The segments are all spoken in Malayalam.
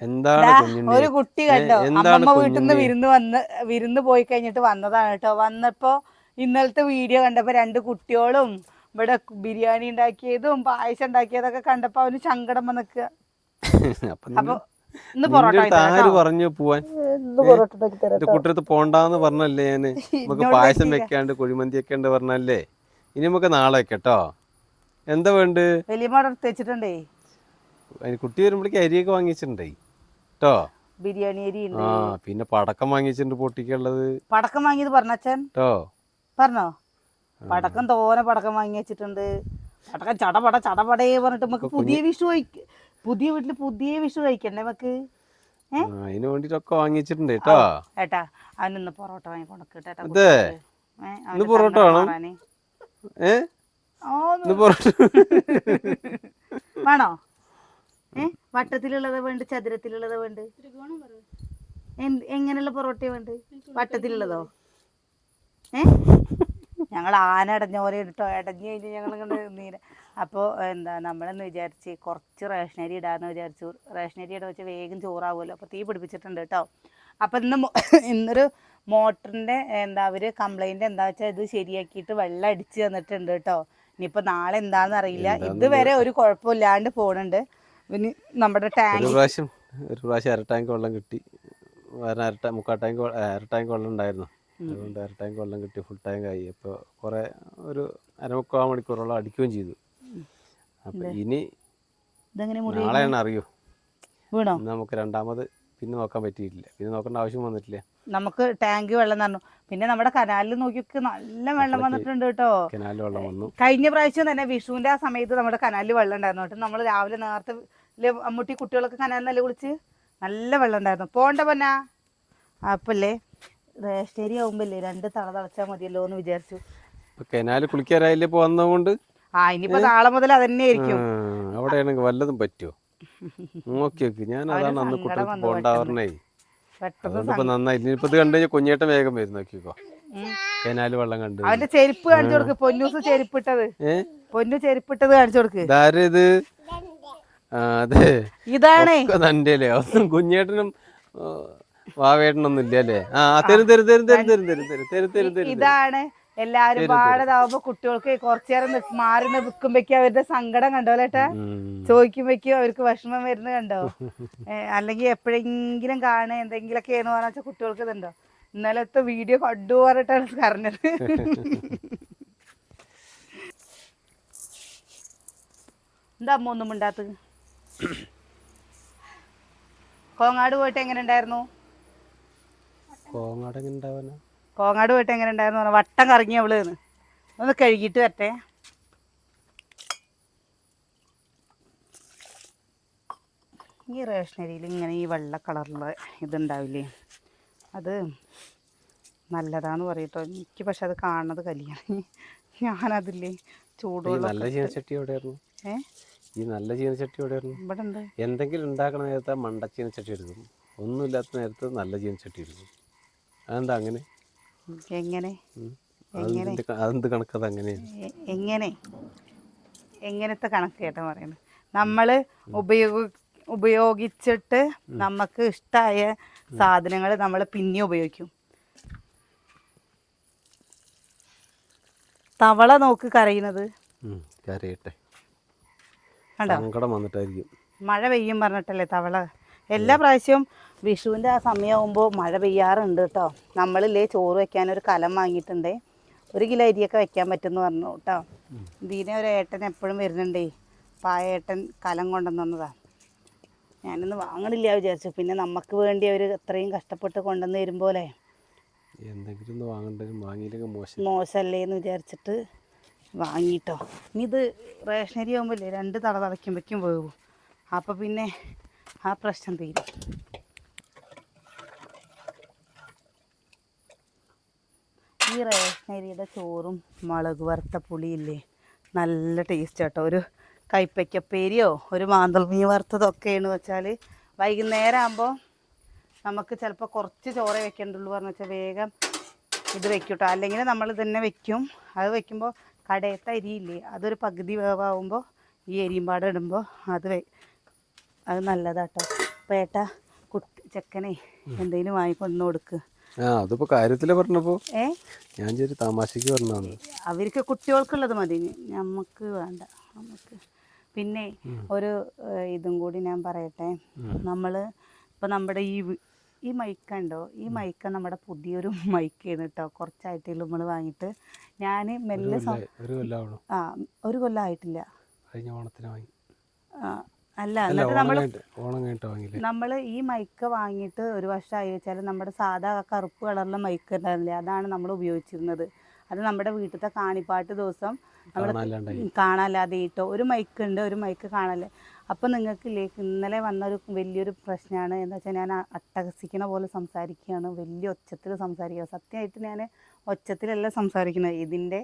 എന്താണ് കുഞ്ഞുണ്ണി? ഒരു കുട്ടി കണ്ടോ, എന്താണ് അമ്മമ്മ വീട്ടിൽ നിന്ന് കുഞ്ഞുണ്ണി? വിരുന്ന് പോയി കഴിഞ്ഞിട്ട് വന്നതാണ് കേട്ടോ. വന്നപ്പോ ഇന്നലത്തെ വീഡിയോ കണ്ടപ്പോ 2 കുട്ടികളും ഇവിടെ ബിരിയാണി ഉണ്ടാക്കിയതും പായസം ഉണ്ടാക്കിയതൊക്കെ കണ്ടപ്പോ അവന് സങ്കടം വന്നിക്കുക. അപ്പൊ ഇന്ന് പൊറോട്ട ആര് പറഞ്ഞു പോവാൻ? കുട്ടിയടുത്ത് പോണ്ടാന്ന് പറഞ്ഞല്ലേ ഞാന്. നമുക്ക് പായസം വെക്കാണ്ട് കുഴിമന്തി വെക്കാണ്ട് പറഞ്ഞല്ലേ. ഇനി നമുക്ക് നാളെ വെക്കട്ടോ. എന്താ വേണ്ട? വലിയമ്മ എടുത്ത് വെച്ചിട്ടുണ്ടേ. കുട്ടി വരുമ്പോഴേക്ക് അരിയൊക്കെ വാങ്ങിച്ചിട്ടുണ്ടേ കേട്ടോ. ബിരിയാണി അരി ഉണ്ട്. പിന്നെ പടക്കം വാങ്ങിച്ചിട്ടുണ്ട് പൊട്ടിക്കുള്ളത്. പടക്കം വാങ്ങിയത് പറഞ്ഞച്ഛൻ കേട്ടോ. പറഞ്ഞോ? പടക്കം തോനെ പടക്കം വാങ്ങി വെച്ചിട്ടുണ്ട്. പടക്കം ചടപടേ പറഞ്ഞിട്ട് നമുക്ക് പുതിയ വിഷു പുതിയ വീട്ടില് പുതിയ വിഷു കഴിക്കണ്ടേ നമുക്ക്? അതിന് വേണ്ടിട്ടൊക്കെ വാങ്ങിച്ചിട്ടുണ്ട് കേട്ടോ. ഏട്ടാ അവനൊന്ന് പൊറോട്ട വാങ്ങി കൊണ്ടേട്ടാ. പൊറോട്ട വേണം? വേണോ? വട്ടത്തിലുള്ളത് വേണ്ട, ചതുരത്തിലുള്ളത് വേണ്ട? എങ്ങനെയുള്ള പൊറോട്ട വേണ്ട? വട്ടത്തിലുള്ളതോ? ഞങ്ങൾ ആന അടഞ്ഞ പോലെ ഇട്ടോ, അടഞ്ഞു കഴിഞ്ഞ് ഞങ്ങളിങ്ങനെ നീര. അപ്പോൾ എന്താ നമ്മളെന്ന് വിചാരിച്ച് കുറച്ച് റേഷനരി ഇടാമെന്ന് വിചാരിച്ചു. റേഷനരി ഇട വെച്ച് വേഗം ചോറാവുമല്ലോ. അപ്പോൾ തീ പിടിപ്പിച്ചിട്ടുണ്ട് കേട്ടോ. അപ്പോൾ ഇന്നൊരു മോട്ടറിൻ്റെ അവർ കംപ്ലൈൻറ്റ് എന്താ വെച്ചാൽ ഇത് ശരിയാക്കിയിട്ട് വെള്ളം അടിച്ച് തന്നിട്ടുണ്ട് കേട്ടോ. ഇനിയിപ്പോൾ നാളെ എന്താണെന്ന് അറിയില്ല. ഇതുവരെ ഒരു കുഴപ്പമില്ലാണ്ട് പോകുന്നുണ്ട്. പിന്നെ നമ്മുടെ ടാങ്ക് ഒരു പ്രാവശ്യം അര ടാങ്ക് വെള്ളം കിട്ടി. മുക്കാൽ ടാങ്ക് വെള്ളം ഉണ്ടായിരുന്നു. അതുകൊണ്ട് അര ടാങ്ക് വെള്ളം കിട്ടി, ഫുൾ ടാങ്ക് ആയി. അപ്പോൾ കുറേ ഒരു 1/4 മണിക്കൂറോളം അടിക്കുകയും ചെയ്തു. അപ്പം ഇനി നാളെയാണ് അറിയൂ. വീണോ? നമുക്ക് രണ്ടാമത് പിന്നെ നോക്കാൻ പറ്റിയിട്ടില്ല. പിന്നെ നോക്കേണ്ട ആവശ്യം വന്നിട്ടില്ല. നമുക്ക് ടാങ്ക് വെള്ളം തന്നു. പിന്നെ നമ്മുടെ കനാലിൽ നോക്കിയൊക്കെ നല്ല വെള്ളം വന്നിട്ടുണ്ട് കേട്ടോ. കനാലിൽ വെള്ളം വന്നു. കഴിഞ്ഞ പ്രാവശ്യം തന്നെ വിഷുവിൻ്റെ ആ സമയത്ത് നമ്മുടെ കനാലിൽ വെള്ളം ഉണ്ടായിരുന്നു കേട്ടോ. നമ്മൾ രാവിലെ നേരത്തെ അമ്മൂട്ടി കുട്ടികളൊക്കെ കനാലിൽ നല്ല കുളിച്ച് നല്ല വെള്ളം ഉണ്ടായിരുന്നു. പോണ്ട പൊന്നാ. അപ്പല്ലേ റേഷനരി ആവുമ്പല്ലേ 2 തള തളച്ചാൽ മതിയല്ലോ എന്ന് വിചാരിച്ചു. കനാലിൽ കുളിക്കാറായില്ലേ ഇപ്പോൾ വന്നതുകൊണ്ട്? ഇനിയിപ്പോ നാളെ മുതൽ അതന്നെ ആയിരിക്കും. അവിടെയാണെങ്കിൽ വല്ലതും പറ്റുമോ നോക്കി നോക്കി. ഞാൻ അതാണ് അന്ന് കുട്ടികൾക്ക് പോണ്ടാവറണേ. അതുകൊണ്ടിപ്പോ നന്നായി. ഇനിയിപ്പോ ഇത് കണ്ടു കഴിഞ്ഞാൽ കുഞ്ഞേട്ടൻ വേഗം വരും. നോക്കിക്കോ, കനാല് വെള്ളം കണ്ടു. അവന്റെ ചെരുപ്പ് കാണിച്ചു കൊടുക്ക്. പൊന്നൂസ് ചെരുപ്പിട്ടത്. പൊന്നു ചെരുപ്പിട്ടത് കാണിച്ചു കൊടുക്ക്. ഇതാരത്? അതെ, ഇതാണ് തന്റെ അല്ലേ. ഒന്നും കുഞ്ഞേട്ടനും വാവേട്ടനൊന്നും ഇല്ല അല്ലേ? ഇതാണ് എല്ലാരും പാടതാവുമ്പോ കുട്ടികൾക്ക് കുറച്ചേരം മാറി നിൽക്കുമ്പോഴേക്കും അവരുടെ സങ്കടം കണ്ടോലേട്ടാ. ചോദിക്കുമ്പോഴേക്കും അവർക്ക് വിഷമം വരുന്നത് കണ്ടോ. അല്ലെങ്കിൽ എപ്പോഴെങ്കിലും കാണുക എന്തെങ്കിലുമൊക്കെ എന്ന് പറഞ്ഞാൽ കുട്ടികൾക്ക് ഇതുണ്ടോ. ഇന്നലത്തെ വീഡിയോ കണ്ടു പറഞ്ഞിട്ടാണ് പറഞ്ഞത്. എന്താ അമ്മ ഒന്നും മിണ്ടാത്തത്? കോങ്ങാട് പോയിട്ട് എങ്ങനെ ഉണ്ടായിരുന്നു? കോങ്ങാട് പോയിട്ട് എങ്ങനെ ഉണ്ടായിരുന്നു? വട്ടം കറങ്ങി അവള് ഒന്ന് കഴുകിയിട്ട് വരട്ടെ. ഈ റേഷനരിയിൽ ഇങ്ങനെ ഈ വെള്ള കളറുള്ള ഇതുണ്ടാവില്ലേ, അത് നല്ലതാന്ന് പറയട്ടോ. എനിക്ക് പക്ഷെ അത് കാണുന്നത് കല്യാണം. ഞാനതില്ലേ ചൂടുവെള്ളം ഈ നല്ല ചീനച്ചട്ടി എവിടെയായിരുന്നു? ഇവിടെ ഉണ്ട്. എന്തെങ്കിലും ഉണ്ടാക്കണ നേരത്തെ മണ്ട ചീനച്ചട്ടി എടുക്കും, ഒന്നുമില്ലാത്ത നേരത്ത് നല്ല ചീനച്ചട്ടി എടുക്കും. അതെന്താ അങ്ങനെ? അതെന്ത് കണക്കത് അങ്ങനെയാണ്? എങ്ങനത്തെ കണക്ക് കേട്ടോ പറയുന്നത്? നമ്മൾ ഉപയോഗിച്ചിട്ട് നമുക്ക് ഇഷ്ടമായ സാധനങ്ങൾ നമ്മൾ പിന്നെ ഉപയോഗിക്കും. തവള നോക്ക് കരയുന്നത്. കരയട്ടെ, മഴ പെയ്യും പറഞ്ഞിട്ടല്ലേ തവള. എല്ലാ പ്രാവശ്യവും വിഷുവിൻ്റെ ആ സമയമാകുമ്പോൾ മഴ പെയ്യാറുണ്ട് കേട്ടോ. നമ്മളില്ലേ ചോറ് വെക്കാനൊരു കലം വാങ്ങിയിട്ടുണ്ടേ. 1 കിലോ അരിയൊക്കെ വെക്കാൻ പറ്റുമെന്ന് പറഞ്ഞു കേട്ടോ. ഇതിനെ ഒരു ഏട്ടൻ എപ്പോഴും വരുന്നുണ്ടേ. അപ്പം ആ ഏട്ടൻ കലം കൊണ്ടുവന്നതാണ്. ഞാനൊന്ന് വാങ്ങണില്ല വിചാരിച്ചു. പിന്നെ നമുക്ക് വേണ്ടി അവർ അത്രയും കഷ്ടപ്പെട്ട് കൊണ്ടുവന്ന് വരുമ്പോലെ മോശമല്ലേ എന്ന് വിചാരിച്ചിട്ട് വാങ്ങിട്ടോ. ഇനി ഇത് റേഷനരി ആകുമ്പോഴല്ലേ 2 തള തളയ്ക്കുമ്പോഴേക്കും വേവും. അപ്പം പിന്നെ ആ പ്രശ്നം തീരും. ഈ റേഷനരിയുടെ ചോറും മുളക് വറുത്ത പുളിയില്ലേ, നല്ല ടേസ്റ്റ് കേട്ടോ. ഒരു കൈപ്പയ്ക്കപ്പേരിയോ ഒരു മാന്തൾ മീൻ വറുത്തതൊക്കെയെന്ന് വെച്ചാൽ വൈകുന്നേരം ആകുമ്പോൾ നമുക്ക് ചിലപ്പോൾ കുറച്ച് ചോറേ വെക്കേണ്ടുള്ളൂ പറഞ്ഞു വെച്ചാൽ വേഗം ഇത് വെക്കും കേട്ടോ. അല്ലെങ്കിൽ നമ്മൾ തന്നെ വെക്കും. അത് വെക്കുമ്പോൾ കടയത്തെ അരിയില്ലേ, അതൊരു പകുതി വേവാകുമ്പോൾ ഈ അരിയും പാടെ ഇടുമ്പോൾ അത് നല്ലതാട്ടോ. അപ്പോൾ അപ്പോൾ ഏട്ടാ ചെക്കനെ എന്തെങ്കിലും വാങ്ങിക്കൊണ്ടു കൊടുക്ക്. അതിപ്പോ കാര്യത്തില് പറഞ്ഞപ്പോ ഏ ഞാൻ ചെറിയ തമാശക്ക് പറഞ്ഞതാണ്. അവർക്ക് കുട്ടികൾക്കുള്ളത് മതി, നമുക്ക് വേണ്ട. നമുക്ക് പിന്നെ ഒരു ഇതും കൂടി ഞാൻ പറയട്ടെ. നമ്മൾ ഇപ്പം നമ്മുടെ ഈ മൈക്കുണ്ടോ, ഈ മൈക്ക നമ്മുടെ പുതിയൊരു മൈക്കാണ് കേട്ടോ. കുറച്ചായിട്ടേ നമ്മൾ വാങ്ങിയിട്ട്. ഞാൻ മെല്ലെ ഒരു കൊല്ലം ആയിട്ടില്ല. കഴിഞ്ഞ ഓണത്തിന് വാങ്ങി. അല്ല, എന്നിട്ട് നമ്മൾ ഈ മൈക്ക വാങ്ങിയിട്ട് ഒരു വർഷമായി വെച്ചാൽ നമ്മുടെ സാധാ കറുപ്പ് കളറിലെ മൈക്ക ഉണ്ടായിരുന്നില്ലേ, അതാണ് നമ്മൾ ഉപയോഗിച്ചിരുന്നത്. അത് നമ്മുടെ വീട്ടിലത്തെ കാണിപ്പാട്ട് ദിവസം നമ്മൾ കാണാല്ലാതെ ഇട്ടോ. ഒരു മൈക്ക് ഉണ്ട്, ഒരു മൈക്ക് കാണല്ലേ. അപ്പോൾ നിങ്ങൾക്കില്ലേ, ഇന്നലെ വന്നൊരു വലിയൊരു പ്രശ്നമാണ്. എന്താ വെച്ചാൽ ഞാൻ അട്ടഹസിക്കണ പോലെ സംസാരിക്കുകയാണ്, വലിയ ഒച്ചത്തിൽ സംസാരിക്കുക. സത്യമായിട്ട് ഞാൻ ഒച്ചത്തിലല്ല സംസാരിക്കുന്നത്. ഇതിൻ്റെ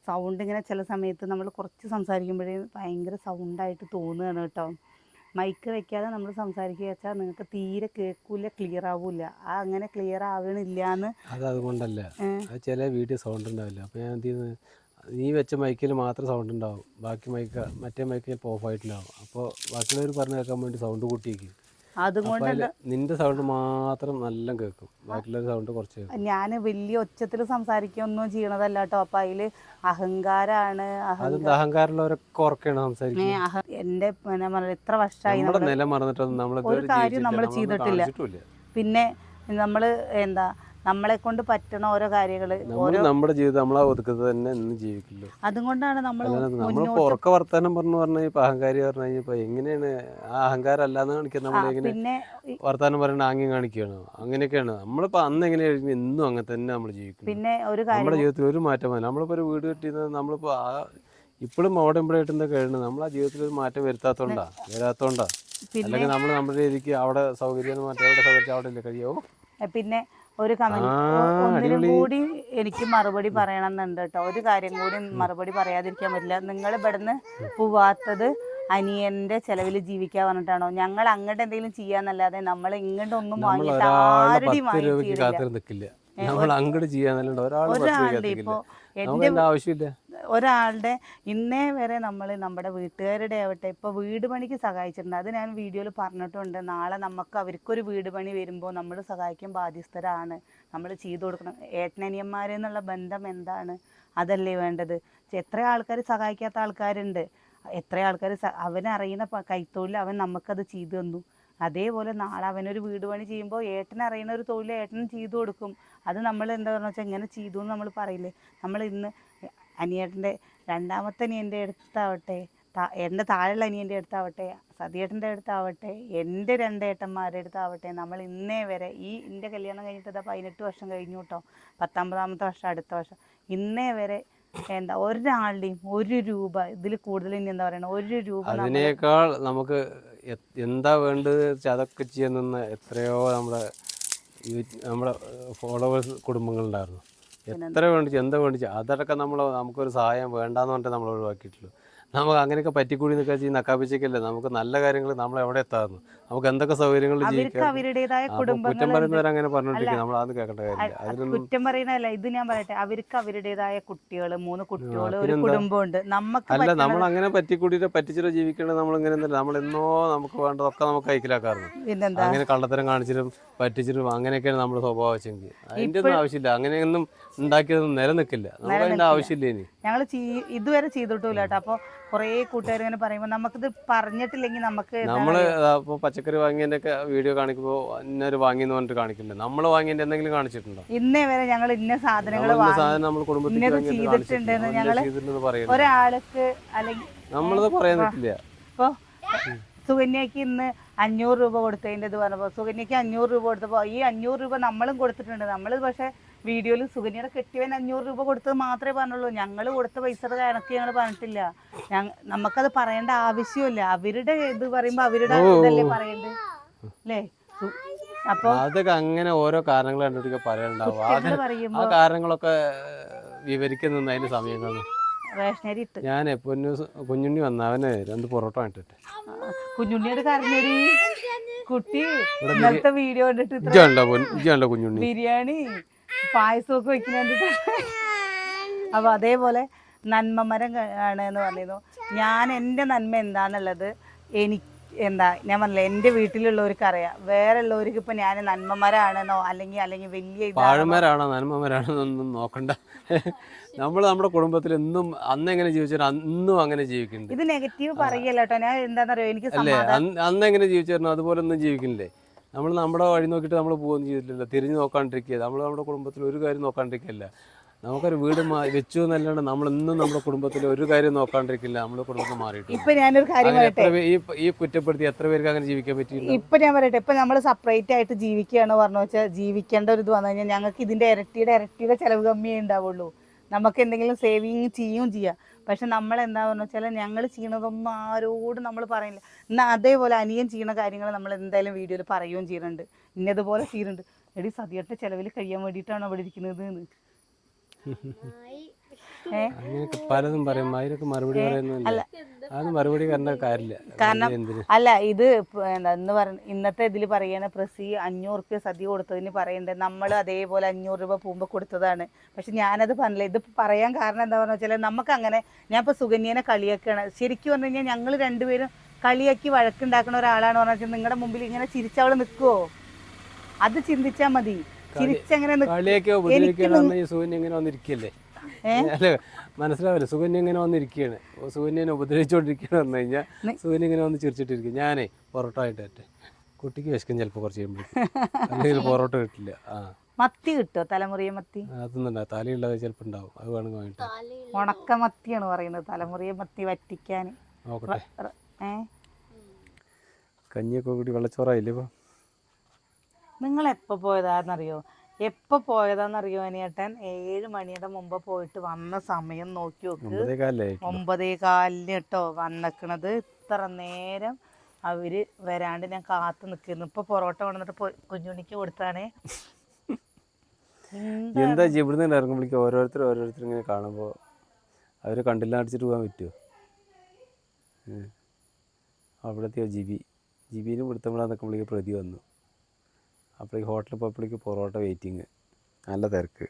സൗണ്ട് ഇങ്ങനെ ചില സമയത്ത് നമ്മൾ കുറച്ച് സംസാരിക്കുമ്പോഴേ ഭയങ്കര സൗണ്ടായിട്ട് തോന്നുകയാണ് കേട്ടോ. മൈക്ക് വയ്ക്കാതെ നമ്മൾ സംസാരിക്കുക വെച്ചാൽ നിങ്ങൾക്ക് തീരെ കേൾക്കില്ല, ക്ലിയർ ആവില്ല. അങ്ങനെ ക്ലിയർ ആവണില്ല എന്ന്. അതുകൊണ്ടല്ല, ചില വീഡിയോ സൗണ്ട് ഉണ്ടാവില്ല. അപ്പോൾ ഞാൻ എന്ത് ചെയ്യുന്നത്, നീ വെച്ച മൈക്കിൽ മാത്രം സൗണ്ട് ഉണ്ടാവും, ബാക്കി മറ്റേ മൈക്ക് ചിലപ്പോൾ ഓഫ് ആയിട്ടുണ്ടാവും. അപ്പോൾ ബാക്കിയുള്ളവർ പറഞ്ഞു കേൾക്കാൻ വേണ്ടി സൗണ്ട് കൂട്ടിയേക്കും. അതുകൊണ്ട് നിന്റെ സൗണ്ട് മാത്രം നല്ല കേൾക്കും, ബാക്കിയുള്ള സൗണ്ട് കുറച്ച് കേൾക്കും. ഞാൻ വലിയ ഒച്ചത്തിൽ സംസാരിക്കുകയൊന്നും ചെയ്യണതല്ല കേട്ടോ. അപ്പം അതിൽ അഹങ്കാരാണ്. അഹങ്കാരമുള്ളവരൊക്കെ ഉറക്കെയാണ് സംസാരിക്കുന്നത്. എൻ്റെ എത്ര വർഷമായി നില മറന്നിട്ടൊന്നും ഒരു കാര്യം നമ്മൾ ചെയ്തിട്ടില്ല. പിന്നെ നമ്മൾ എന്താ നമ്മളെ കൊണ്ട് പറ്റണ ഓരോ കാര്യങ്ങൾ നമ്മുടെ ജീവിതം നമ്മളാ ഒതുക്കുന്നത് തന്നെ ഇന്ന് ജീവിക്കില്ല. അതുകൊണ്ടാണ് നമ്മളിപ്പോ ഉറക്ക വർത്താനം പറഞ്ഞു ഇപ്പൊ അഹങ്കാരി പറഞ്ഞു കഴിഞ്ഞപ്പോ എങ്ങനെയാണ് ആ അഹങ്കാരം അല്ലാന്ന് കാണിക്കുന്നത്? നമ്മളെങ്ങനെ വർത്താനം പറയണ ആംഗ്യം കാണിക്കുകയാണോ? അങ്ങനെയൊക്കെയാണ് നമ്മളിപ്പോ അന്ന് എങ്ങനെയായിരുന്നു, ഇന്നും അങ്ങനെ തന്നെ നമ്മൾ ജീവിക്കും. പിന്നെ നമ്മുടെ ജീവിതത്തിൽ ഒരു മാറ്റം വരും. നമ്മളിപ്പോ ഒരു വീട് കെട്ടിയത് നമ്മളിപ്പോ ഇപ്പോഴും അവിടെ ഇവിടെയായിട്ട് എന്താ കഴിയണം, നമ്മൾ ആ ജീവിതത്തിൽ ഒരു മാറ്റം വരാത്തോണ്ടാ. അല്ലെങ്കിൽ നമ്മൾ നമ്മുടെ രീതിക്ക് അവിടെ സൗകര്യം മാറ്റം, അവിടെ സൗകര്യം അവിടെ ഇല്ല കഴിയോ. പിന്നെ ഒരു കമന്റ് ഒന്നിനും കൂടി എനിക്ക് മറുപടി പറയണമെന്നുണ്ട് കേട്ടോ. ഒരു കാര്യം കൂടി മറുപടി പറയാതിരിക്കാൻ പറ്റില്ല. നിങ്ങൾ ഇവിടുന്ന് പോവാത്തത് അനിയന്റെ ചെലവിൽ ജീവിക്കാൻ പറഞ്ഞിട്ടാണോ? ഞങ്ങൾ അങ്ങോട്ട് എന്തെങ്കിലും ചെയ്യാന്നല്ലാതെ നമ്മൾ ഇങ്ങോട്ട് ഒന്നും വാങ്ങിയിട്ട് ആരുടെയും ഒരാളുടെ ഇപ്പോ ഒരാളുടെ ഇന്നേ വരെ നമ്മൾ നമ്മുടെ വീട്ടുകാരുടെ ആവട്ടെ ഇപ്പോൾ വീട് പണിക്ക് സഹായിച്ചിട്ടുണ്ട്. അത് ഞാൻ വീഡിയോയിൽ പറഞ്ഞിട്ടുണ്ട്. നാളെ നമുക്ക് അവർക്കൊരു വീട് പണി വരുമ്പോൾ നമ്മൾ സഹായിക്കാൻ ബാധ്യസ്ഥരാണ്. നമ്മൾ ചെയ്തു കൊടുക്കണം. ഏട്ടനനിയന്മാരെന്നുള്ള ബന്ധം എന്താണ്, അതല്ലേ വേണ്ടത്. എത്ര ആൾക്കാർ സഹായിക്കാത്ത ആൾക്കാരുണ്ട്, എത്ര ആൾക്കാർ അവനറിയുന്ന കൈത്തൊഴിൽ അവൻ നമുക്കത് ചെയ്തു തന്നു. അതേപോലെ നാളെ അവനൊരു വീട് പണി ചെയ്യുമ്പോൾ ഏട്ടനറിയുന്ന ഒരു തൊഴിൽ ഏട്ടനും ചെയ്തു കൊടുക്കും. അത് നമ്മൾ എന്താ പറഞ്ഞു വെച്ചാൽ ഇങ്ങനെ ചെയ്തു എന്ന് നമ്മൾ പറയില്ലേ. നമ്മൾ ഇന്ന് അനിയേട്ടൻ്റെ രണ്ടാമത്തെ അനിയൻ്റെ അടുത്താവട്ടെ, എൻ്റെ താഴെയുള്ള അനിയൻ്റെ അടുത്താവട്ടെ, സതിയേട്ടൻ്റെ അടുത്താവട്ടെ, എൻ്റെ രണ്ടേട്ടന്മാരുടെ അടുത്താവട്ടെ, നമ്മൾ ഇന്നേ വരെ എൻ്റെ കല്യാണം കഴിഞ്ഞിട്ട് 18 വർഷം കഴിഞ്ഞു കേട്ടോ. 19ാമത്തെ വർഷം അടുത്ത വർഷം. ഇന്നേ വരെ എന്താ ഒരാളുടെയും ഒരു രൂപ ഇതിൽ കൂടുതൽ ഇനി എന്താ പറയണ, ഒരു രൂപ അതിനേക്കാൾ നമുക്ക് എന്താ വേണ്ടത് അതൊക്കെ ചെയ്യുന്ന എത്രയോ നമ്മുടെ ഫോളോവേഴ്സ് കുടുംബങ്ങളുണ്ടായിരുന്നു. എത്ര വേണ്ടിച്ച് എന്താ വേണ്ടിച്ച് അതൊക്കെ നമുക്കൊരു സഹായം വേണ്ടാന്ന് പറഞ്ഞിട്ട് നമ്മൾ ഒഴിവാക്കിയിട്ടുള്ളൂ. നമുക്ക് അങ്ങനെയൊക്കെ പറ്റിക്കൂടി നിൽക്കുക ചെയ്യുന്ന നക്കാപ്പിച്ചേക്കല്ലേ നമുക്ക് നല്ല കാര്യങ്ങൾ നമ്മൾ എവിടെ എത്താറുന്നു, നമുക്ക് എന്തൊക്കെ സൗകര്യങ്ങൾ ജീവിക്കാം. കുറ്റം പറയുന്നവർ അങ്ങനെ പറഞ്ഞോണ്ടിരിക്കും, നമ്മൾ അത് കേൾക്കേണ്ട കാര്യമില്ല. അതിനൊന്നും കുറ്റം പറയുന്നതല്ല. ഇത് ഞാൻ പറയട്ടെ, അവർക്ക് അവരുടേതായ കുട്ടികൾ, 3 കുട്ടികൾ, ഒരു കുടുംബമുണ്ട്. അല്ല, നമ്മൾ അങ്ങനെ പറ്റിക്കൂടിയിട്ട് പറ്റിച്ചിട്ട് ജീവിക്കേണ്ടത് നമ്മൾ ഇങ്ങനെ നമ്മളെന്നോ നമുക്ക് വേണ്ടതൊക്കെ നമുക്ക് കൈക്കലാക്കാറുണ്ട്. അങ്ങനെ കള്ളത്തരം കാണിച്ചിട്ടും പറ്റിച്ചിട്ടും അങ്ങനെയൊക്കെയാണ് നമ്മുടെ സ്വഭാവം വെച്ചെങ്കിൽ അതിൻ്റെ ഒന്നും ആവശ്യമില്ല. അങ്ങനെയൊന്നും ഉണ്ടാക്കിയതൊന്നും നിലനിൽക്കില്ല. നമുക്ക് അതിൻ്റെ ആവശ്യമില്ല. ഇനി ഞങ്ങൾ ഇതുവരെ ചെയ്തിട്ടില്ല കേട്ടോ. അപ്പോൾ കുറേ കൂട്ടുകാർ ഇങ്ങനെ പറയുമ്പോൾ നമുക്കിത് പറഞ്ഞിട്ടില്ലെങ്കിൽ നമ്മള് ഇപ്പോൾ പച്ചക്കറി വാങ്ങിയതിന്റെ ഒക്കെ വീഡിയോ കാണിക്കുമ്പോൾ ഇന്നൊരു വാങ്ങിയെന്ന് പറഞ്ഞിട്ട് കാണിക്കുന്നുണ്ട്. നമ്മൾ വാങ്ങിയതിന്റെ എന്തെങ്കിലും കാണിച്ചിട്ടുണ്ടോ? ഇന്നേ വരെ ഞങ്ങൾ ഇന്ന സാധനങ്ങൾ നമ്മൾ കുടുംബത്തിൽ ചെയ്തിട്ടുണ്ടെന്ന് ഞങ്ങൾ ഒരാൾക്ക് അല്ലെങ്കിൽ നമ്മളത് പറയാൻ പറ്റില്ല. ഇപ്പോൾ സുകന്യക്ക് ഇന്ന് 500 രൂപ കൊടുത്തതിൻ്റെ ഇത് പറഞ്ഞപ്പോൾ സുകന്യക്ക് 500 രൂപ കൊടുത്തപ്പോൾ ഈ 500 രൂപ നമ്മളും കൊടുത്തിട്ടുണ്ട്. നമ്മൾ പക്ഷേ വീഡിയോയിൽ സുകന്യയുടെ കെട്ടിയവൻ 500 രൂപ കൊടുത്തത് മാത്രമേ പറഞ്ഞുള്ളൂ. ഞങ്ങൾ കൊടുത്ത പൈസയുടെ കണക്ക് ഞങ്ങൾ പറഞ്ഞിട്ടില്ല. നമുക്കത് പറയേണ്ട ആവശ്യമില്ല. അവരുടെ ഇത് പറയുമ്പോൾ അവരുടെ ഇതല്ലേ പറയണ്ടേ അല്ലേ? അപ്പോൾ അതൊക്കെ അങ്ങനെ ഓരോ കാരണങ്ങൾ കണ്ടിട്ട് പറയണ്ടാവും. ആ കാരണങ്ങളൊക്കെ വിവരിക്കുന്ന അതിന്റെ സമയങ്ങളാണ്. റേഷനരി ഇട്ട് ഞാൻ കുഞ്ഞുണ്ണി വന്ന അവന് 2 പൊറോട്ട ഇട്ടിട്ട് കുഞ്ഞുണ്ണിയുടെ കാരണൊരു കുട്ടി ഇന്നലത്തെ വീഡിയോ കണ്ടിട്ട് കുഞ്ഞുണ്ണി ബിരിയാണി പായസമൊക്കെ വെക്കുന്നുണ്ട്. അപ്പോൾ അതേപോലെ നന്മമരം ആണ് എന്ന് പറയുന്നു. ഞാൻ എൻ്റെ നന്മ എന്താണെന്നുള്ളത് എന്താ ഞാൻ പറഞ്ഞില്ല, എൻ്റെ വീട്ടിലുള്ളവർക്ക് അറിയാം. വേറെ ഉള്ളവർക്ക് ഇപ്പം ഞാൻ നന്മമരാണെന്നോ അല്ലെങ്കിൽ വലിയ ഇതാണോ പാഴന്മാരാണോ നന്മമാരാണോ എന്നൊന്നും നോക്കണ്ട. നമ്മൾ നമ്മുടെ കുടുംബത്തിൽ എന്നും അന്നെങ്ങനെ ജീവിച്ചാൽ അന്നും അങ്ങനെ ജീവിക്കുന്നുണ്ട്. ഇത് നെഗറ്റീവ് പറയല്ല കേട്ടോ. ഞാൻ എന്താണെന്നറിയോ, എനിക്ക് അല്ലേ? സമാധാനം. അന്നെങ്ങനെ ജീവിച്ചായിരുന്നു അതുപോലെ ഒന്നും ജീവിക്കുന്നില്ലേ? നമ്മൾ നമ്മുടെ വഴി നോക്കിയിട്ട് നമ്മൾ പോകുകയൊന്നും ചെയ്തിട്ടില്ല. തിരിഞ്ഞു നോക്കാണ്ടിരിക്കുക. നമ്മൾ നമ്മുടെ കുടുംബത്തിൽ ഒരു കാര്യം നോക്കാണ്ടിരിക്കില്ല. നമുക്കൊരു വീട് വെച്ചു എന്നല്ലാണ്ട് നമ്മളെന്നും നമ്മുടെ കുടുംബത്തിൽ ഒരു കാര്യം നോക്കാണ്ടിരിക്കില്ല. നമ്മുടെ കുടുംബത്തിൽ മാറിയിട്ട് ഇപ്പൊ ഞാനൊരു കാര്യം അങ്ങനെ പറയട്ടെ, ഈ കുറ്റപ്പെടുത്തി എത്ര പേർക്ക് അങ്ങനെ ജീവിക്കാൻ പറ്റിയില്ല? ഇപ്പൊ ഞാൻ പറയട്ടെ, ഇപ്പൊ നമ്മൾ സെപ്പറേറ്റ് ആയിട്ട് ജീവിക്കുകയാണ് പറഞ്ഞു വെച്ചാൽ, ജീവിക്കേണ്ട ഒരു ഇത് വന്നു കഴിഞ്ഞാൽ ഞങ്ങൾക്ക് ഇതിന്റെ ഇരട്ടിയുടെ ചെലവ് കമ്മിയേ ഉണ്ടാവുള്ളൂ. നമുക്ക് എന്തെങ്കിലും സേവിങ് ചെയ്യും ചെയ്യാം. പക്ഷെ നമ്മൾ എന്താ പറഞ്ഞു വെച്ചാൽ, ഞങ്ങൾ ചെയ്യണതൊന്നും ആരോടും നമ്മൾ പറയില്ല. എന്നാൽ അതേപോലെ അനിയൻ ചെയ്യുന്ന കാര്യങ്ങൾ നമ്മൾ എന്തായാലും വീഡിയോയിൽ പറയുകയും ചെയ്യുന്നുണ്ട്. ഇന്നതുപോലെ ചെയ്യുന്നുണ്ട്. എടി സതിയുടെ ചെലവിൽ കഴിയാൻ വേണ്ടിയിട്ടാണ് അവിടെ ഇരിക്കുന്നത് എന്ന്. അങ്ങനെയൊക്കെ പലതും പറയും. അതിനൊക്കെ മറുപടി പറയുന്നില്ല. അത് മറുപടി കണ്ട കാര്യമില്ല. കാരണം എന്തിന്? അല്ല, ഇത് എന്താ ഇന്നത്തെ ഇതിൽ പറയണ പ്രസി 500 രൂപ സദ്യ കൊടുത്തതിന് പറയണ്ടത് നമ്മൾ അതേപോലെ 500 രൂപ പൂമ്പ കൊടുത്തതാണ്. പക്ഷെ ഞാനത് പറഞ്ഞില്ല. ഇത് പറയാൻ കാരണം എന്താ പറഞ്ഞു വെച്ചാൽ, നമുക്ക് അങ്ങനെ, ഞാൻ ഇപ്പോൾ സുകന്യനെ കളിയാക്കുകയാണ്. ശരിക്കും പറഞ്ഞു കഴിഞ്ഞാൽ ഞങ്ങൾ രണ്ടുപേരും കളിയാക്കി വഴക്കുണ്ടാക്കുന്ന ഒരാളാണ് പറഞ്ഞാൽ, നിങ്ങളുടെ മുമ്പിൽ ഇങ്ങനെ ചിരിച്ചവൾ നിൽക്കുവോ? അത് ചിന്തിച്ചാൽ മതി. ചിരിച്ചെങ്ങനെ സുകന്യ ഇങ്ങനെ വന്നിരിക്കല്ലേ? അല്ല, മനസ്സിലാവില്ല. സുകന്യ ഇങ്ങനെ വന്നിരിക്കുകയാണ്. സുകന്യനെ ഉപദ്രവിച്ചുകൊണ്ടിരിക്കുകയെന്ന് പറഞ്ഞു കഴിഞ്ഞാൽ സുകന്യ ഇങ്ങനെ വന്ന് ചിരിച്ചിട്ടിരിക്കും. ഞാനേ പൊറോട്ട ആയിട്ടേ കുട്ടിക്ക് വിശക്കും ചിലപ്പോൾ കുറച്ച് കഴിയുമ്പോഴേക്കും. അല്ലെങ്കിൽ പൊറോട്ട കിട്ടില്ല. മത്തി കിട്ടുമോ? തലമുറിയ മത്തി അതൊന്നും തലയുള്ളത് ചിലപ്പോൾ ഉണ്ടാവും. അത് വേണമെങ്കിൽ വാങ്ങിട്ട്. ഉണക്ക മത്തിയാണ് പറയുന്നത്, തലമുറിയ മത്തി വറ്റിക്കാൻ. നോക്കട്ടെ. കഞ്ഞിയൊക്കെ കൂടി വെള്ളച്ചോറായില്ലേ ഇപ്പോൾ? നിങ്ങൾ എപ്പോൾ പോയതാണെന്നറിയോ? എപ്പോൾ പോയതാണെന്നറിയോ അനിയേട്ടൻ? 7 മണിയുടെ മുമ്പ് പോയിട്ട് വന്ന സമയം നോക്കി നോക്ക്. 9:15 കേട്ടോ വന്നിക്കണത്. ഇത്ര നേരം അവര് വരാണ്ട് ഞാൻ കാത്തു നിൽക്കുന്നു. ഇപ്പൊ പൊറോട്ട കൊണ്ടുവന്നിട്ട് കുഞ്ഞുണിക്ക് കൊടുത്താണേ. എന്താ ഇവിടുന്ന് ഇറങ്ങുമ്പോഴേക്കും ഓരോരുത്തർ ഇങ്ങനെ കാണുമ്പോൾ അവർ കണ്ടില്ല അടിച്ചിട്ട് പോകാൻ പറ്റുമോ? അവിടത്തെ ജിബിന് പിടുത്തമിടാൻ നിൽക്കുമ്പോഴേക്ക് പ്രതി വന്നു. അപ്പോഴേക്ക് ഹോട്ടലിൽ പോയപ്പോഴേക്ക് പൊറോട്ട വെയിറ്റിങ്, നല്ല തിരക്ക്.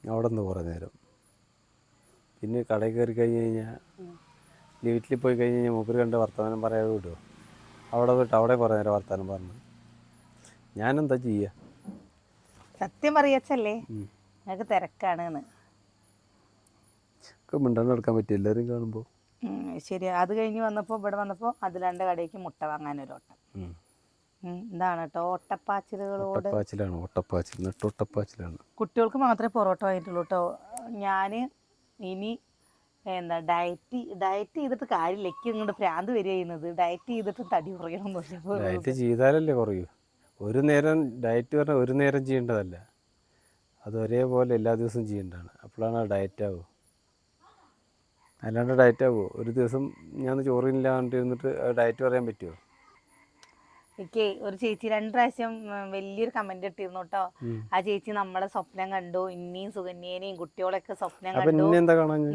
അവിടെ നിന്ന് കുറേ നേരം. പിന്നെ കടയിൽ കയറി കഴിഞ്ഞ് കഴിഞ്ഞാൽ, വീട്ടിൽ പോയി കഴിഞ്ഞ് കഴിഞ്ഞാൽ മൂപ്പര് കണ്ട് വർത്തമാനം പറയാതെ വിടുമോ? അവിടെ കുറേ നേരം വർത്തമാനം പറഞ്ഞു. ഞാനെന്താ ചെയ്യുക? സത്യം പറയച്ചല്ലേ, ഞങ്ങൾക്ക് തിരക്കാണ്. മിണ്ടാണ്ട് എടുക്കാൻ പറ്റും എല്ലാവരും കാണുമ്പോൾ. ശരി. അത് കഴിഞ്ഞ് വന്നപ്പോൾ ഇവിടെ വന്നപ്പോൾ അതിലാണ്ട് കടയ്ക്ക് മുട്ട വാങ്ങാനൊരോട്ടം. എന്താണ് കേട്ടോ, ഓട്ടപ്പാച്ചിലാണ്. കുട്ടികൾക്ക് മാത്രമേ പൊറോട്ട ആയിട്ടുള്ളൂ കേട്ടോ. ഞാൻ ഇനി എന്താ ഡയറ്റ് ചെയ്തിട്ട് കാര്യമില്ല. എനിക്ക് ഇങ്ങോട്ട് ഭ്രാന്ത് വരിക ചെയ്യുന്നത്. ഡയറ്റ് ചെയ്തിട്ട് തടി കുറയണമെന്നില്ല. ഡയറ്റ് ചെയ്താലല്ലേ കുറയൂ. ഒരു നേരം ഡയറ്റ് പറഞ്ഞാൽ ഒരു നേരം ചെയ്യേണ്ടതല്ല, അത് ഒരേപോലെ എല്ലാ ദിവസവും ചെയ്യേണ്ടതാണ്. അപ്പോഴാണ് ഡയറ്റ് ആവുക. അല്ലാണ്ട് ഡയറ്റ് ആവുമോ? ഒരു ദിവസം ഞാൻ ചോറില്ലാണ്ട് ഇരുന്നിട്ട് ഡയറ്റ് പറയാൻ പറ്റുമോ? എനിക്ക് ഒരു ചേച്ചി 2 പ്രാവശ്യം വലിയൊരു കമന്റ് ഇട്ടിരുന്നു കേട്ടോ. ആ ചേച്ചി നമ്മളെ സ്വപ്നം കണ്ടു, ഇനിയും സുകന്യേനെയും കുട്ടികളൊക്കെ സ്വപ്നം കണ്ടു,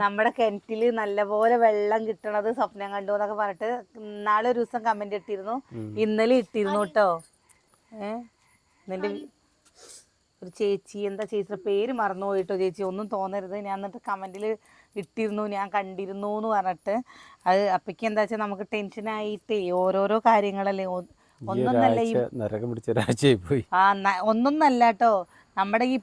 നമ്മുടെ കിണറ്റില് നല്ലപോലെ വെള്ളം കിട്ടണത് സ്വപ്നം കണ്ടു എന്നൊക്കെ പറഞ്ഞിട്ട് നാളെ ഒരു ദിവസം കമന്റ് ഇട്ടിരുന്നു. ഇന്നലെ ഇട്ടിരുന്നു കേട്ടോ. എന്നിട്ട് ഒരു ചേച്ചി, എന്താ ചേച്ചിയുടെ പേര് മറന്നു പോയിട്ടോ. ചേച്ചി ഒന്നും തോന്നരുത്. ഞാൻ എന്നിട്ട് കമന്റിൽ ഇട്ടിരുന്നു, ഞാൻ കണ്ടിരുന്നു എന്ന് പറഞ്ഞിട്ട്. അത് അപ്പക്ക് എന്താ വെച്ചാൽ നമുക്ക് ടെൻഷനായിട്ടേ ഓരോരോ കാര്യങ്ങളല്ലേ. ഒന്നൊന്നല്ല കേട്ടോ, നമ്മുടെ ഈ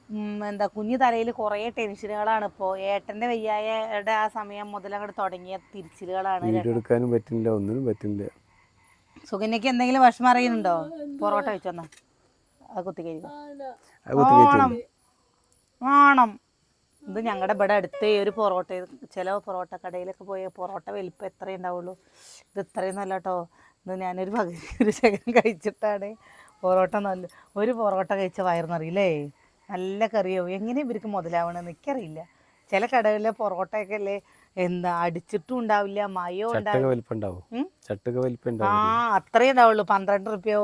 എന്താ കുഞ്ഞു തലയിൽ കുറേ ടെൻഷനുകളാണ്. ഇപ്പോൾ ഏട്ടൻ്റെ വയ്യായയുടെ ആ സമയം മുതൽ അങ്ങോട്ട് തുടങ്ങിയ തിരിച്ചിലുകളാണ്. എടുക്കാനും പറ്റില്ല, ഒന്നിനും പറ്റില്ല. സുകന്യക്ക് എന്തെങ്കിലും വിഷമം അറിയുന്നുണ്ടോ? പൊറോട്ട വെച്ചോന്നാ അത് കുത്തി കഴിയും. വേണം. ഇത് ഞങ്ങളുടെ ഇവിടെ അടുത്ത് ഒരു പൊറോട്ട, ചില പൊറോട്ട കടയിലൊക്കെ പോയ പൊറോട്ട വലിപ്പം എത്രയേ ഉണ്ടാവുള്ളൂ. ഇത് ഇത്രയൊന്നുമല്ല കേട്ടോ. ഇത് ഞാനൊരു ഒരു ശകലം കഴിച്ചിട്ടാണ് പൊറോട്ട. ഒരു പൊറോട്ട കഴിച്ച വയറിനറിയില്ലേ, നല്ല കറിയാവും. എങ്ങനെ ഇവർക്ക് മുതലാവണമെന്ന് എനിക്കറിയില്ല. ചില കടകളിലെ പൊറോട്ടയൊക്കെ അല്ലേ എന്താ അടിച്ചിട്ടും ഉണ്ടാവില്ല, മയോ ഉണ്ടാവും. അത്രയേ ഉണ്ടാവുള്ളൂ. 12 റുപ്യ.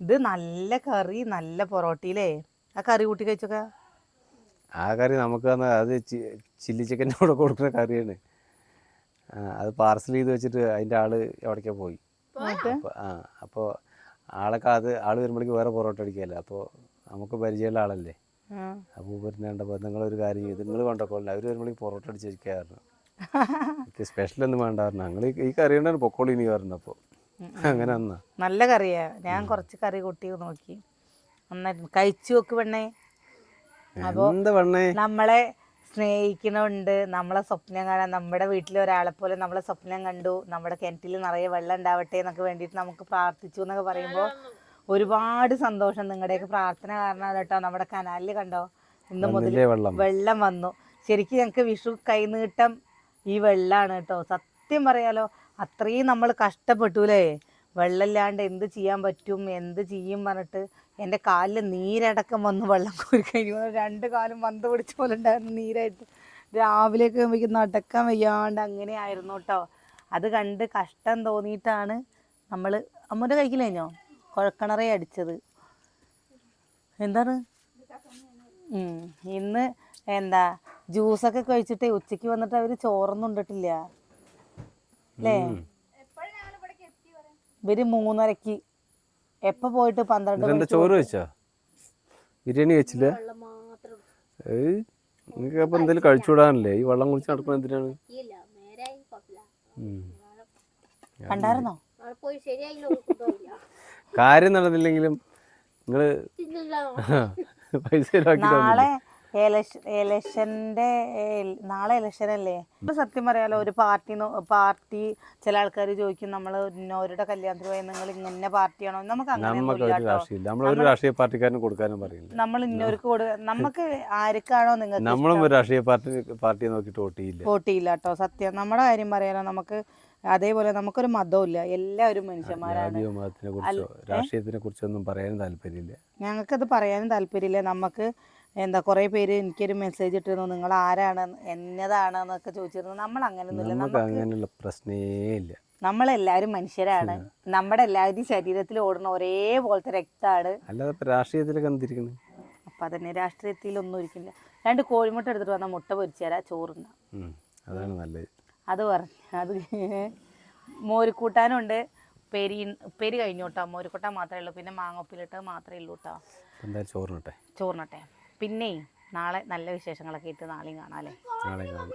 ഇത് നല്ല കറി, നല്ല പൊറോട്ടയിലേ. ആ കറി കൂട്ടി കഴിച്ചൊക്കെ. ആ കറി നമുക്ക് അത് ചില്ലി ചിക്കൻ്റെ കൂടെ കൊടുക്കുന്ന കറിയാണ്. അത് പാർസൽ ചെയ്ത് വെച്ചിട്ട് അതിൻ്റെ ആള് എവിടേക്കാ പോയി. അപ്പോൾ ആള് വരുമ്പോഴേക്ക് വേറെ പൊറോട്ട അടിക്കുകയല്ലേ. അപ്പോൾ നമുക്ക് പരിചയമുള്ള ആളല്ലേ. അപ്പോൾ പറഞ്ഞ നിങ്ങളൊരു കാര്യം ചെയ്ത് നിങ്ങൾ കൊണ്ടോക്കോളൂ, അവർ വരുമ്പോഴേക്ക് പൊറോട്ട അടിച്ച് വെക്കാറുണ്ട്. എനിക്ക് സ്പെഷ്യലൊന്നും വേണ്ട പറഞ്ഞു ഞങ്ങൾ ഈ കറി കൊണ്ടാണ് പൊക്കോളി ഇനി പറഞ്ഞപ്പോൾ അങ്ങനെ എന്നാ നല്ല കറിയാ. ഞാൻ കുറച്ച് കറി കൂട്ടി നോക്കി, നന്നായിട്ട് കഴിച്ചു നോക്ക് പെണ്ണേ. അപ്പോൾ എന്താ പെണ്ണേ നമ്മളെ സ്നേഹിക്കണുണ്ട്, നമ്മളെ സ്വപ്നം കാണാൻ, നമ്മുടെ വീട്ടിലെ ഒരാളെ പോലെ നമ്മളെ സ്വപ്നം കണ്ടു, നമ്മുടെ കിണറ്റിൽ നിറയെ വെള്ളം ഉണ്ടാവട്ടെ എന്നൊക്കെ വേണ്ടിയിട്ട് നമുക്ക് പ്രാർത്ഥിച്ചു എന്നൊക്കെ പറയുമ്പോൾ ഒരുപാട് സന്തോഷം. നിങ്ങളുടെയൊക്കെ പ്രാർത്ഥന കാരണമാണ് കേട്ടോ നമ്മുടെ കനാലിൽ കണ്ടോ ഇന്ന് മുതൽ വെള്ളം വന്നു. ശരിക്കും ഞങ്ങൾക്ക് വിഷു കൈനീട്ടം ഈ വെള്ളമാണ് കേട്ടോ. സത്യം പറയാലോ, അത്രയും നമ്മൾ കഷ്ടപ്പെട്ടൂലേ, വെള്ളമില്ലാണ്ട് എന്ത് ചെയ്യാൻ പറ്റും, എന്ത് ചെയ്യും പറഞ്ഞിട്ട് എൻ്റെ കാലിൽ നീരടക്കം വന്ന് വെള്ളം കോരി കഴിഞ്ഞു. 2 കാലും മന്ത് പിടിച്ച പോലെ ഉണ്ടായിരുന്നു നീരായിട്ട്. രാവിലെയൊക്കെ ആകുമ്പോഴേക്കും നടക്കാൻ വയ്യാണ്ട് അങ്ങനെ ആയിരുന്നു കേട്ടോ. അത് കണ്ട് കഷ്ടം തോന്നിയിട്ടാണ് നമ്മൾ അമ്മൂൻ്റെ കഴിക്കില്ല കഴിഞ്ഞോ കുഴക്കിണറേ അടിച്ചത്. എന്താണ് ഇന്ന് എന്താ ജ്യൂസൊക്കെ കഴിച്ചിട്ട് ഉച്ചയ്ക്ക് വന്നിട്ട് അവർ ചോറൊന്നും ഉണ്ടിട്ടില്ല അല്ലേ. ഇവര് 3:30 എപ്പോൾ പോയിട്ട് 12 ചോറ് വെച്ചോ? ബിരിയാണി വെച്ചില്ല? നിങ്ങൾക്ക് അപ്പം എന്തെങ്കിലും കഴിച്ചുവിടാനല്ലേ ഈ വെള്ളം കുടിച്ച് നടക്കുന്നത് എന്തിനാണ്? കണ്ടായിരുന്നോ? കാര്യം നടന്നില്ലെങ്കിലും നിങ്ങള് പൈസ നാളെ നാളെ ഇലക്ഷൻ അല്ലേ. ഇപ്പൊ സത്യം പറയാലോ, ഒരു പാർട്ടി ചില ആൾക്കാർ ചോദിക്കും നമ്മൾ ഇന്നോരുടെ കല്യാണത്തിന് പോയി നിങ്ങൾ ഇങ്ങനെ പാർട്ടിയാണോ, നമുക്ക് നമ്മളൊരു രാഷ്ട്രീയ പാർട്ടിക്കാരനും കൊടുക്കാനും പറയില്ല. നമ്മൾ ഇന്നോർക്ക് നമുക്ക് ആർക്കാണോ നിങ്ങൾക്ക് നമ്മളും ഒരു രാഷ്ട്രീയ പാർട്ടിയെ നോക്കിയിട്ട് വോട്ട് ചെയ്യില്ല കേട്ടോ. സത്യം നമ്മുടെ കാര്യം പറയാലോ, നമുക്ക് അതേപോലെ നമുക്കൊരു മതമില്ല, എല്ലാവരും മനുഷ്യന്മാരാണ്. രാഷ്ട്രീയത്തിനെ കുറിച്ചൊന്നും പറയാനും താല്പര്യമില്ല. ഞങ്ങൾക്കത് പറയാനും താല്പര്യമില്ല. നമുക്ക് എന്താ കുറേ പേര് എനിക്കൊരു മെസ്സേജ് ഇട്ടിരുന്നു, നിങ്ങൾ ആരാണ് എന്നതാണെന്നൊക്കെ ചോദിച്ചിരുന്നു. നമ്മൾ അങ്ങനെയൊന്നുമില്ല, അങ്ങനെയുള്ള പ്രശ്നേ ഇല്ല. നമ്മളെല്ലാവരും മനുഷ്യരാണ്. നമ്മുടെ എല്ലാവരും ശരീരത്തിൽ ഓടുന്ന ഒരേപോലത്തെ രക്തമാണ്. അല്ലാതെ രാഷ്ട്രീയത്തിലൊക്കെ എന്തിരിക്കുന്നു? അപ്പം അതന്നെ, രാഷ്ട്രീയത്തിലൊന്നും ഇരിക്കില്ല. 2 കോഴിമുട്ട എടുത്തിട്ട് വന്നാൽ മുട്ട പൊരിച്ചുതരാം, ചോറുന്ന അതാണ് നല്ലത്. അത് പറഞ്ഞു. അത് മോരുകൂട്ടാനുണ്ട്, ഉപ്പേരി കഴിഞ്ഞു കേട്ടോ. മോരുകൂട്ടാൻ മാത്രമേ ഉള്ളൂ, പിന്നെ മാങ്ങോപ്പിലിട്ട് മാത്രമേ ഉള്ളൂ കേട്ടോ. എന്തായാലും ചോറിനട്ടെ. പിന്നെ നാളെ നല്ല വിശേഷങ്ങളൊക്കെ ഇട്ട് നാളെയും കാണാം അല്ലേ. നാളെ കാണാം.